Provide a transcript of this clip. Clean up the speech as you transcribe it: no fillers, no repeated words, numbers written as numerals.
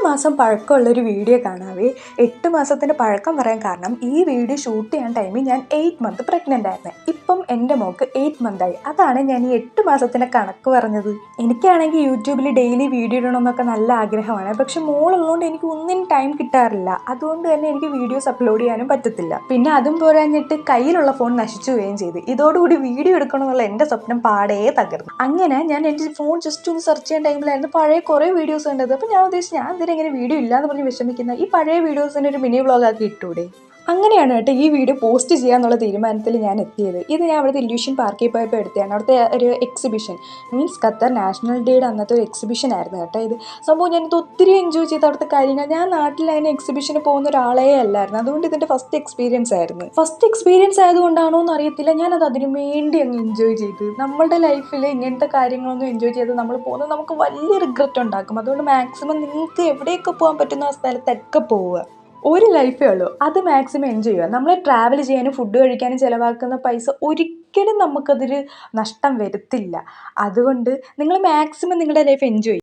മാസം പഴക്കമുള്ളൊരു വീഡിയോ കാണാവേ. 8 മാസത്തിൻ്റെ പഴക്കം പറയാൻ കാരണം ഈ വീഡിയോ ഷൂട്ട് ചെയ്യാൻ ടൈമിൽ ഞാൻ 8 മന്ത് പ്രഗ്നൻ്റ് ആയിരുന്നു. ഇപ്പം എൻ്റെ മോൾക്ക് 8 മന്തായി. അതാണ് ഞാൻ ഈ 8 മാസത്തിൻ്റെ കണക്ക് പറഞ്ഞത്. എനിക്കാണെങ്കിൽ യൂട്യൂബിൽ ഡെയിലി വീഡിയോ ഇടണമെന്നൊക്കെ നല്ല ആഗ്രഹമാണ്. പക്ഷെ മോളുള്ളതുകൊണ്ട് എനിക്ക് ഒന്നിനും ടൈം കിട്ടാറില്ല. അതുകൊണ്ട് തന്നെ എനിക്ക് വീഡിയോസ് അപ്ലോഡ് ചെയ്യാനും പറ്റത്തില്ല. പിന്നെ അതും പോരാഞ്ഞിട്ട് കയ്യിലുള്ള ഫോൺ നശിച്ചു പോവുകയും ചെയ്തു. ഇതോടുകൂടി വീഡിയോ എടുക്കണമെന്നുള്ള എൻ്റെ സ്വപ്നം പാടേ തകർന്നു. അങ്ങനെ ഞാൻ എൻ്റെ ഫോൺ ജസ്റ്റ് ഒന്ന് സെർച്ച് ചെയ്യാൻ ടൈമിലായിരുന്നു പഴയ കുറേ വീഡിയോസ് കണ്ടത്. അപ്പോൾ ഞാൻ ഉദ്ദേശിച്ചു ഞാൻ എന്തിനാ ഇങ്ങനെ വീഡിയോ ഇല്ലാന്ന് പറഞ്ഞ് വിഷമിക്കുന്ന, ഈ പഴയ വീഡിയോസിൻ്റെ ഒരു മിനി വ്ളോഗാക്കി ഇട്ടൂടെ. അങ്ങനെയാണ് കേട്ടോ ഈ വീഡിയോ പോസ്റ്റ് ചെയ്യാന്നുള്ള തീരുമാനത്തിൽ ഞാൻ എത്തിയത്. ഇത് ഞാൻ അവിടുത്തെ ഇല്യൂഷൻ പാർക്കിൽ പോയപ്പോൾ എടുത്തതാണ്. അവിടുത്തെ ഒരു എക്സിബിഷൻ, മീൻസ് ഖത്തർ നാഷണൽ ഡേയുടെ അന്നത്തെ ഒരു എക്സിബിഷൻ ആയിരുന്നു കേട്ടോ ഇത്. സംഭവം ഞാനിത് ഒത്തിരി എൻജോയ് ചെയ്ത് അവിടുത്തെ കാര്യങ്ങൾ. ഞാൻ നാട്ടിൽ അങ്ങനെ എക്സിബിഷന് പോകുന്ന ഒരാളേ അല്ലായിരുന്നു. അതുകൊണ്ട് ഇതിൻ്റെ ഫസ്റ്റ് എക്സ്പീരിയൻസ് ആയിരുന്നു. ഫസ്റ്റ് എക്സ്പീരിയൻസ് ആയതുകൊണ്ടാണോ എന്ന് അറിയത്തില്ല, ഞാനത് അതിനു വേണ്ടി അങ്ങ് എൻജോയ് ചെയ്തു. നമ്മളുടെ ലൈഫിൽ ഇങ്ങനത്തെ കാര്യങ്ങളൊന്നും എൻജോയ് ചെയ്ത് നമ്മൾ പോകുന്നത് നമുക്ക് വലിയ റിഗ്രറ്റ് ഉണ്ടാക്കും. അതുകൊണ്ട് മാക്സിമം നിങ്ങൾക്ക് എവിടെയൊക്കെ പോകാൻ പറ്റുന്ന ആ സ്ഥലത്തൊക്കെ പോവുക. ഒരു ലൈഫേ ഉള്ളൂ, അത് മാക്സിമം എൻജോയ് ചെയ്യുക. നമ്മൾ ട്രാവൽ ചെയ്യാനും ഫുഡ് കഴിക്കാനും ചിലവാക്കുന്ന പൈസ ഒരിക്കലും നമുക്കതൊരു നഷ്ടം വരുത്തില്ല. അതുകൊണ്ട് നിങ്ങൾ മാക്സിമം നിങ്ങളുടെ ലൈഫ് എൻജോയ് ചെയ്യുക.